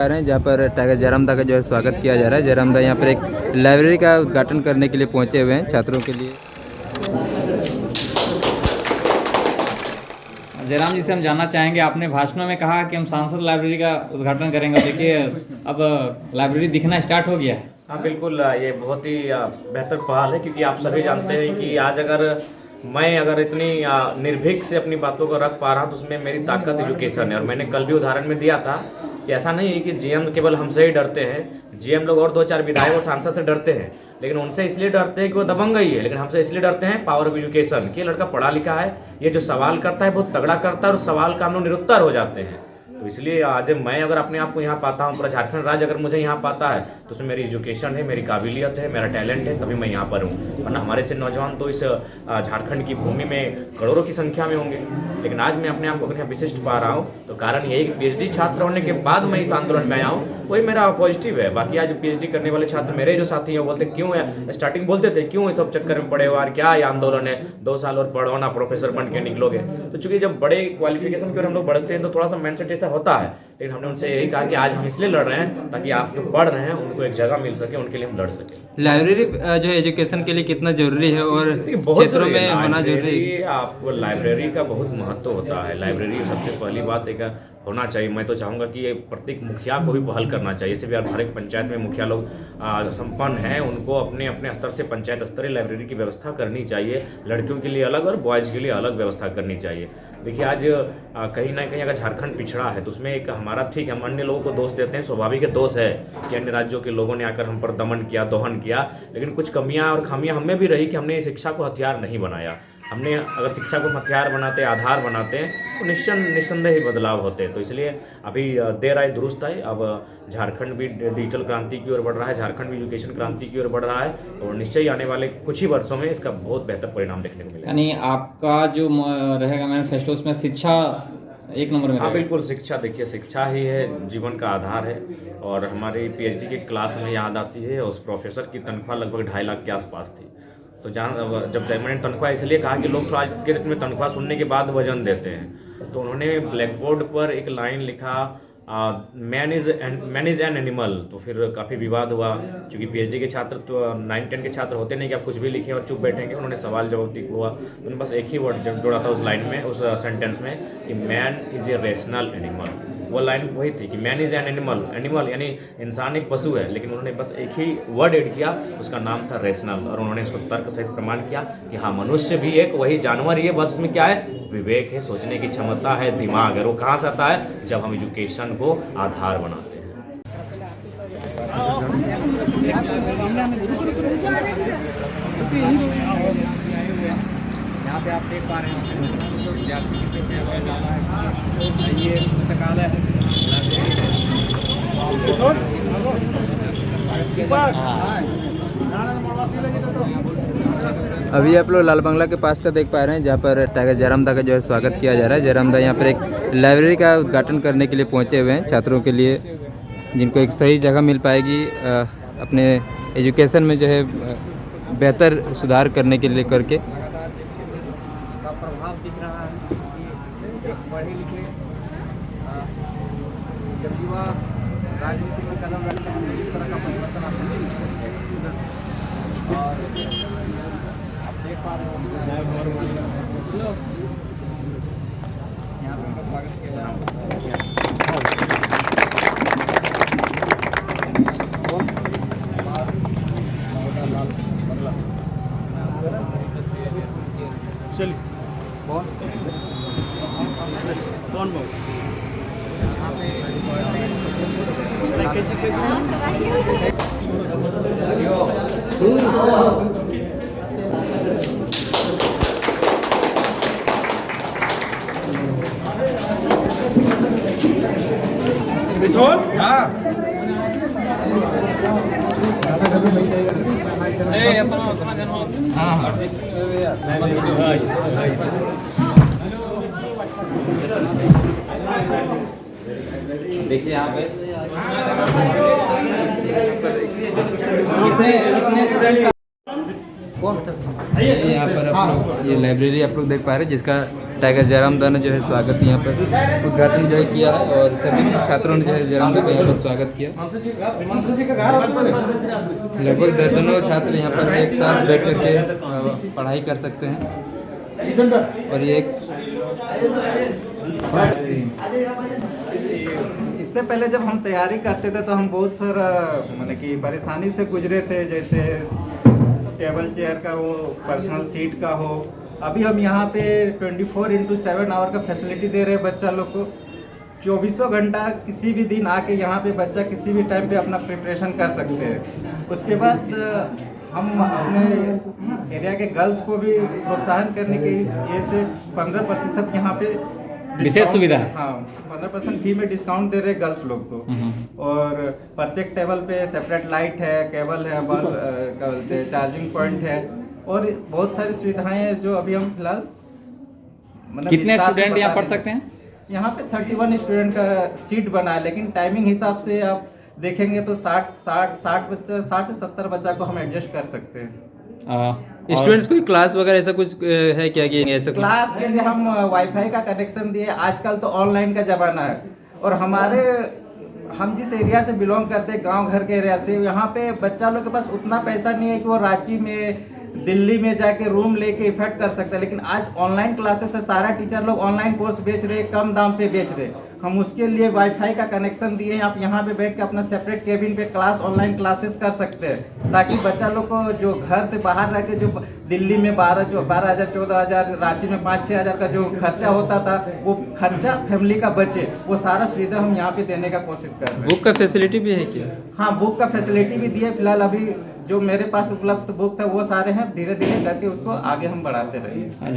रहे हैं जहाँ पर टाइगर जयराम दा का जो है स्वागत किया जा रहा है। जयराम दा यहाँ पर एक लाइब्रेरी का उद्घाटन करने के लिए पहुँचे हुए हैं छात्रों के लिए। जयराम जी से हम जानना चाहेंगे, आपने भाषणों में कहा कि हम सांसद लाइब्रेरी का उद्घाटन करेंगे। देखिए अब लाइब्रेरी दिखना स्टार्ट हो गया है। हाँ बिल्कुल, ये बहुत ही बेहतर पहल है, क्योंकि आप सभी जानते हैं कि आज अगर इतनी निर्भीक से अपनी बातों को रख पा रहा हूँ तो उसमें मेरी ताकत एजुकेशन है। और मैंने कल भी उदाहरण में दिया था कि ऐसा नहीं है कि जीएम केवल हमसे ही डरते हैं। जीएम लोग और 2-4 विधायक और सांसद से डरते हैं, लेकिन उनसे इसलिए डरते हैं कि वो दबंग ही है। लेकिन हमसे इसलिए डरते हैं पावर ऑफ एजुकेशन, कि लड़का पढ़ा लिखा है, ये जो सवाल करता है बहुत तगड़ा करता है और सवाल का हम लोग निरुत्तर हो जाते हैं। तो इसलिए आज मैं अगर अपने आप को यहाँ पाता हूँ, पूरा झारखंड राज्य अगर मुझे यहाँ पाता है तो उसमें मेरी एजुकेशन है, मेरी काबिलियत है, मेरा टैलेंट है, तभी मैं यहाँ पर हूँ। वरना हमारे से नौजवान तो इस झारखंड की भूमि में करोड़ों की संख्या में होंगे, लेकिन आज मैं अपने आप को अगर यहाँ विशिष्ट पा रहा हूँ तो कारण यही कि पीएचडी छात्र होने के बाद मैं इस आंदोलन में आया हूँ, वही मेरा पॉजिटिव है। बाकी आज पीएचडी करने वाले छात्र मेरे जो साथी हैं वो बोलते क्यों है, स्टार्टिंग बोलते थे क्यों इस सब चक्कर में पड़े हो यार, क्या ये आंदोलन है, 2 साल और पढ़ो ना, प्रोफेसर बन के निकलोगे। तो चूंकि जब बड़े क्वालिफिकेशन की ओर हम लोग बढ़ते हैं तो थोड़ा सा माइंडसेट ऐसा होता है, लेकिन हमने उनसे यही कहा कि आज हम इसलिए लड़ रहे हैं ताकि आप जो पढ़ रहे हैं उनको एक जगह मिल सके, उनके लिए हम लड़ सके। लाइब्रेरी जो एजुकेशन के लिए कितना जरूरी है और क्षेत्रों में होना जरूरी है? आपको लाइब्रेरी का बहुत महत्व होता है। लाइब्रेरी सबसे पहली बात एक होना चाहिए। मैं तो चाहूँगा कि ये प्रत्येक मुखिया को भी पहल करना चाहिए। जैसे भी हर एक पंचायत में मुखिया लोग संपन्न हैं, उनको अपने अपने स्तर से पंचायत स्तरीय लाइब्रेरी की व्यवस्था करनी चाहिए। लड़कियों के लिए अलग और बॉयज़ के लिए अलग व्यवस्था करनी चाहिए। देखिए आज कहीं ना कहीं अगर झारखंड पिछड़ा है तो उसमें एक हमारा, ठीक है, हम अन्य लोगों को दोष देते हैं, स्वाभाविक दोष है कि अन्य राज्यों के लोगों ने आकर हम पर दमन किया, दोहन किया, लेकिन कुछ कमियां और खामियां हमें भी रही कि हमने शिक्षा को हथियार नहीं बनाया। हमने अगर शिक्षा को हथियार बनाते, आधार बनाते तो निस्संदेह ही बदलाव होते। तो इसलिए अभी देर आए दुरुस्त आए। अब झारखंड भी डिजिटल क्रांति की ओर बढ़ रहा है, झारखंड भी एजुकेशन क्रांति की ओर बढ़ रहा है और निश्चय ही आने वाले कुछ ही वर्षों में इसका बहुत बेहतर परिणाम देखने को मिलेगा। यानी आपका जो रहेगा मैनिफेस्टो, उसमें शिक्षा एक नंबर में? हाँ बिल्कुल, शिक्षा, देखिए शिक्षा ही है जीवन का आधार है। और हमारी पीएचडी की क्लास में याद आती है उस प्रोफेसर की तनख्वाह लगभग 2.5 लाख के आसपास थी। तो जब मैंने तनख्वाह इसलिए कहा कि लोग तो आज के डेट में तनख्वाह सुनने के बाद वजन देते हैं, तो उन्होंने ब्लैक बोर्ड पर एक लाइन लिखा, मैन इज एन एनिमल। तो फिर काफ़ी विवाद हुआ, क्योंकि पीएचडी के छात्र तो 9-10 के छात्र होते नहीं कि आप कुछ भी लिखें और चुप बैठेंगे। उन्होंने सवाल जवाब हुआ, उन्होंने बस एक ही वर्ड जोड़ा था उस लाइन में, उस सेंटेंस में, कि man is a rational animal. वो लाइन वही थी कि man is an animal, animal यानी इंसान एक पशु है, लेकिन उन्होंने बस एक ही वर्ड ऐड किया, उसका नाम था रेशनल। और उन्होंने उसको तर्क सहित प्रमाण किया कि हाँ, मनुष्य भी एक वही जानवर ही है, बस उसमें क्या है, विवेक है, सोचने की क्षमता है, दिमाग है। वो कहाँ से आता है, जब हम एजुकेशन को आधार बनाते हैं। यहाँ पे आप देख पा रहे हैं ये पुस्तकालय है। अभी आप लोग लाल बंगला के पास का देख पा रहे हैं जहाँ पर टाइगर जयराम दा का जो है स्वागत किया जा रहा है। जयराम दा यहाँ पर एक लाइब्रेरी का उद्घाटन करने के लिए पहुँचे हुए हैं छात्रों के लिए, जिनको एक सही जगह मिल पाएगी अपने एजुकेशन में जो है बेहतर सुधार करने के लिए करके। प्रभाव दिख रहा है कि एक पढ़े लिखे जब युवा राजनीति में कदम रखते हैं तो इस तरह का परिवर्तन आपको नहीं मिलता। और आप देख पा रहे हो यहाँ पर स्वागत किया जा रहा है। चलिए कौन बोल मिथुन? हाँ देखिए यहाँ पे कितने स्टूडेंट यहाँ पर आप लोग ये लाइब्रेरी आप लोग देख पा रहे हैं, जिसका टाइगर जयरामदा ने जो है स्वागत यहाँ पर उद्घाटन जो है किया है और सभी छात्रों ने जो है जयरामदा का यहाँ पर स्वागत किया। लगभग दर्जनों छात्र यहाँ पर एक साथ बैठ करके पढ़ाई कर सकते हैं और ये एक इससे पहले जब हम तैयारी करते थे तो हम बहुत सारा माने कि परेशानी से गुजरे थे, जैसे टेबल चेयर का हो, पर्सनल सीट का हो। अभी हम यहाँ पे 24/7 आवर का फैसिलिटी दे रहे हैं बच्चा लोग को। 24 घंटा किसी भी दिन आके यहाँ पे बच्चा किसी भी टाइम पे अपना प्रिपरेशन कर सकते हैं। उसके बाद हम अपने एरिया के गर्ल्स को भी प्रोत्साहन करने के लिए से 15% यहाँ पे विशेष सुविधा है। हाँ, 15% फी में डिस्काउंट दे रहे गर्ल्स लोग को। और प्रत्येक टेबल पे सेपरेट लाइट है, केबल है, बल्ब, चार्जिंग पॉइंट है और बहुत सारी सुविधाएं हैं जो अभी हम फिलहाल कितने स्टूडेंट यहाँ पढ़ सकते हैं? यहाँ पे 31 स्टूडेंट का सीट बना है, लेकिन टाइमिंग हिसाब से आप देखेंगे तो 60 बच्चा, 60 से 70 बच्चा को हम एडजस्ट कर सकते हैं। स्टूडेंट्स कोई क्लास वगैरह ऐसा कुछ है क्या कि ऐसा क्लास के लिए हम वाईफाई का कनेक्शन दिए। आजकल तो ऑनलाइन का ज़माना है और हम जिस एरिया से बिलोंग करते हैं, गांव घर के एरिया से, यहाँ पे बच्चा लोग के पास उतना पैसा नहीं है कि वो रांची में, दिल्ली में जाके रूम लेके इफेक्ट कर सकते हैं। लेकिन आज ऑनलाइन क्लासेस है, सारा टीचर लोग ऑनलाइन कोर्स बेच रहे, कम दाम पे बेच रहे। हम उसके लिए वाईफाई का कनेक्शन दिए हैं। आप यहाँ पे बैठ के अपना सेपरेट केबिन पे क्लास, ऑनलाइन क्लासेस कर सकते हैं, ताकि बच्चा लोग को जो घर से बाहर रह के जो दिल्ली में 12,000 14,000, रांची में 5-6 हज़ार का जो खर्चा होता था, वो खर्चा फैमिली का बचे। वो सारा सुविधा हम यहाँ पे देने का कोशिश कर रहे हैं। बुक का फैसिलिटी भी है क्या? हाँ, बुक का फैसिलिटी भी दी है। फिलहाल अभी जो मेरे पास उपलब्ध बुक था वो सारे हैं, धीरे धीरे करके उसको आगे हम बढ़ाते रहेंगे।